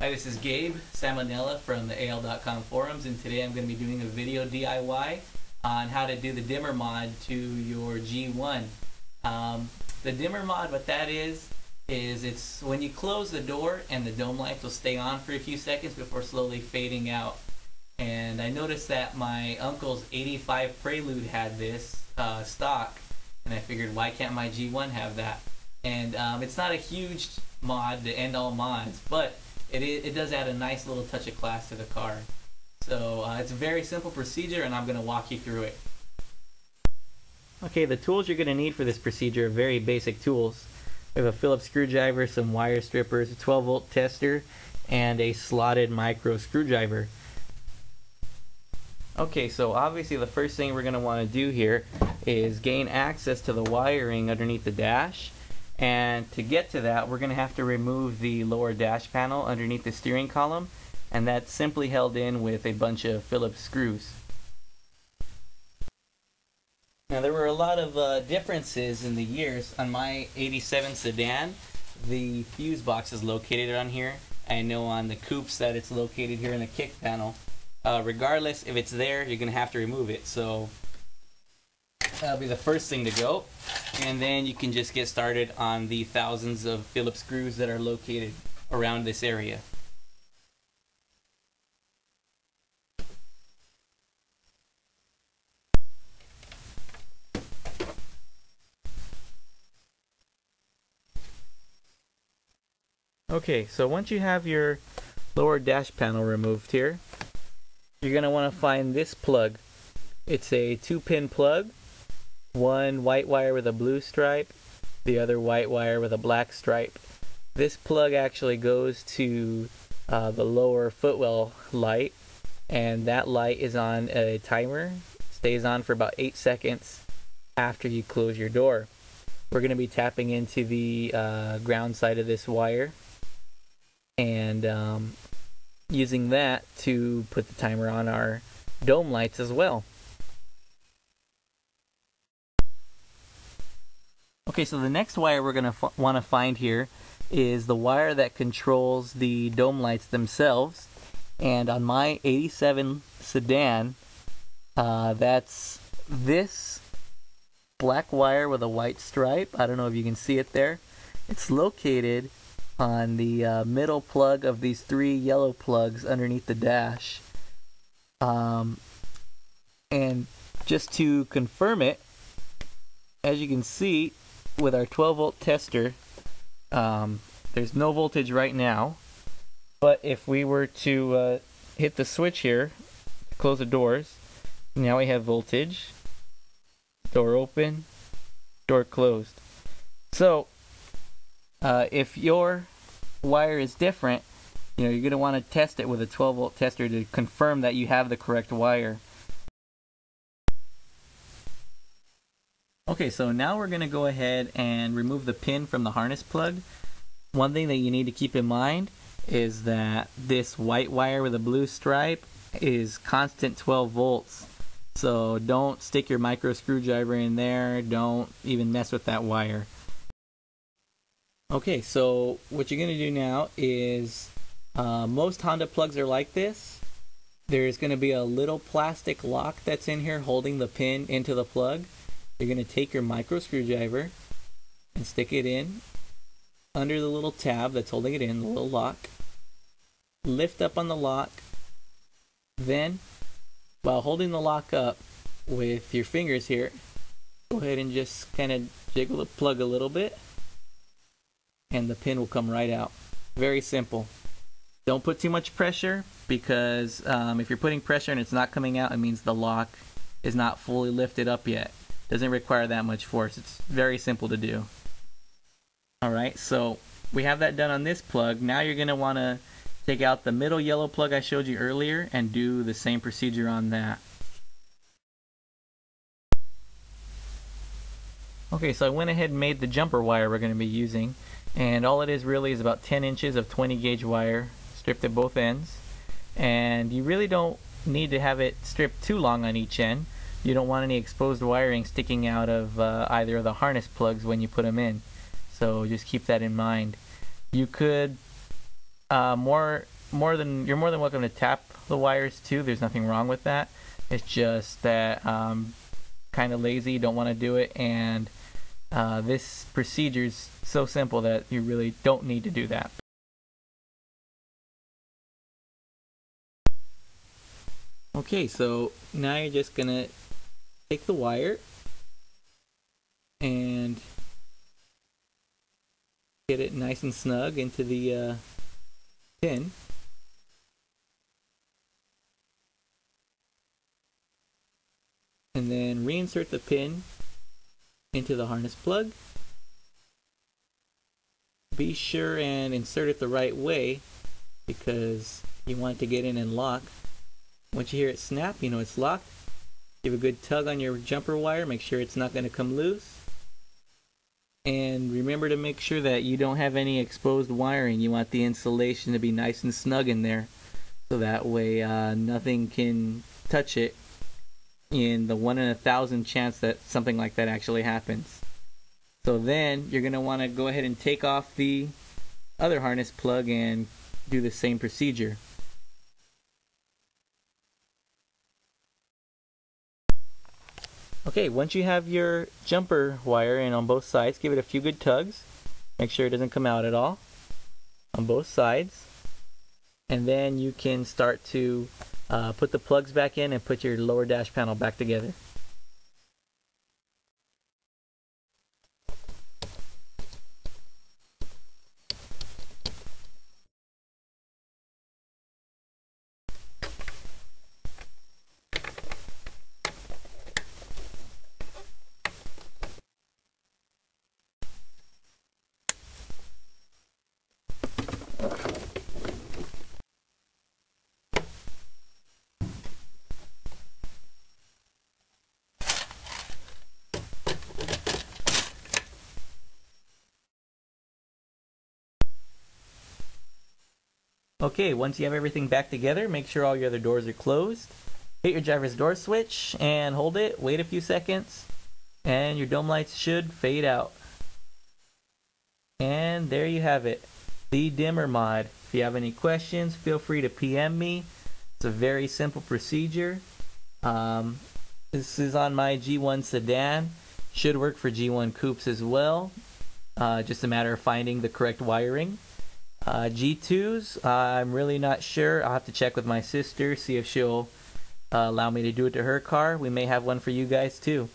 Hi, this is Gabe Salmonella from the AL.com forums, and today I'm going to be doing a video DIY on how to do the dimmer mod to your G1. The dimmer mod, what that is it's when you close the door and the dome lights will stay on for a few seconds before slowly fading out. And I noticed that my uncle's 85 Prelude had this stock, and I figured, why can't my G1 have that? And it's not a huge mod to end all mods, but it does add a nice little touch of class to the car. So it's a very simple procedure, and I'm going to walk you through it. Okay, the tools you're going to need for this procedure are very basic tools. We have a Phillips screwdriver, some wire strippers, a 12-volt tester, and a slotted micro screwdriver. Okay, so obviously the first thing we're going to want to do here is gain access to the wiring underneath the dash. And to get to that, we're going to have to remove the lower dash panel underneath the steering column, and that's simply held in with a bunch of Phillips screws. Now, there were a lot of differences in the years. On my 87 sedan, the fuse box is located on here. I know on the coupes that it's located here in the kick panel. Regardless, if it's there, you're going to have to remove it. So that'll be the first thing to go, and then you can just get started on the thousands of Phillips screws that are located around this area. Okay, so once you have your lower dash panel removed here, you're going to want to find this plug. It's a 2-pin plug. One white wire with a blue stripe, the other white wire with a black stripe. This plug actually goes to the lower footwell light, and that light is on a timer. Stays on for about 8 seconds after you close your door. We're going to be tapping into the ground side of this wire and using that to put the timer on our dome lights as well. Okay, so the next wire we're going to want to find here is the wire that controls the dome lights themselves. And on my 87 sedan, that's this black wire with a white stripe. I don't know if you can see it there. It's located on the middle plug of these 3 yellow plugs underneath the dash. And just to confirm it, as you can see, with our 12-volt tester, there's no voltage right now, but if we were to hit the switch here, close the doors, now we have voltage, door open, door closed. So if your wire is different, you're going to want to test it with a 12-volt tester to confirm that you have the correct wire. Okay, so now we're going to go ahead and remove the pin from the harness plug. One thing that you need to keep in mind is that this white wire with a blue stripe is constant 12 volts. So don't stick your micro screwdriver in there. Don't even mess with that wire. Okay, so what you're going to do now is most Honda plugs are like this. There's going to be a little plastic lock that's in here holding the pin into the plug. You're going to take your micro screwdriver and stick it in under the little tab that's holding it in, the little lock. Lift up on the lock. Then, while holding the lock up with your fingers here, go ahead and just kind of jiggle the plug a little bit, and the pin will come right out. Very simple. Don't put too much pressure, because if you're putting pressure and it's not coming out, it means the lock is not fully lifted up yet. Doesn't require that much force. It's very simple to do. Alright, so we have that done on this plug. Now you're going to want to take out the middle yellow plug I showed you earlier and do the same procedure on that. Okay, so I went ahead and made the jumper wire we're going to be using, and all it is really is about 10 inches of 20 gauge wire stripped at both ends, and you really don't need to have it stripped too long on each end. You don't want any exposed wiring sticking out of either of the harness plugs when you put them in. So just keep that in mind. You could you're more than welcome to tap the wires too. There's nothing wrong with that. It's just that kind of lazy, don't want to do it, and this procedure is so simple that you really don't need to do that. Okay, so now you're just gonna take the wire and get it nice and snug into the pin. And then reinsert the pin into the harness plug. Be sure and insert it the right way because you want it to get in and lock. Once you hear it snap, you know it's locked. Give a good tug on your jumper wire, make sure it's not going to come loose. And remember to make sure that you don't have any exposed wiring. You want the insulation to be nice and snug in there so that way nothing can touch it in the 1 in 1,000 chance that something like that actually happens. So then you're going to want to go ahead and take off the other harness plug and do the same procedure. Okay, once you have your jumper wire in on both sides, give it a few good tugs. Make sure it doesn't come out at all on both sides. And then you can start to put the plugs back in and put your lower dash panel back together. Okay, once you have everything back together, make sure all your other doors are closed. Hit your driver's door switch and hold it, wait a few seconds, and your dome lights should fade out. And there you have it, the dimmer mod. If you have any questions, feel free to PM me. It's a very simple procedure. This is on my G1 sedan. Should work for G1 coupes as well. Just a matter of finding the correct wiring. G2s, I'm really not sure. I'll have to check with my sister, see if she'll allow me to do it to her car. We may have one for you guys too.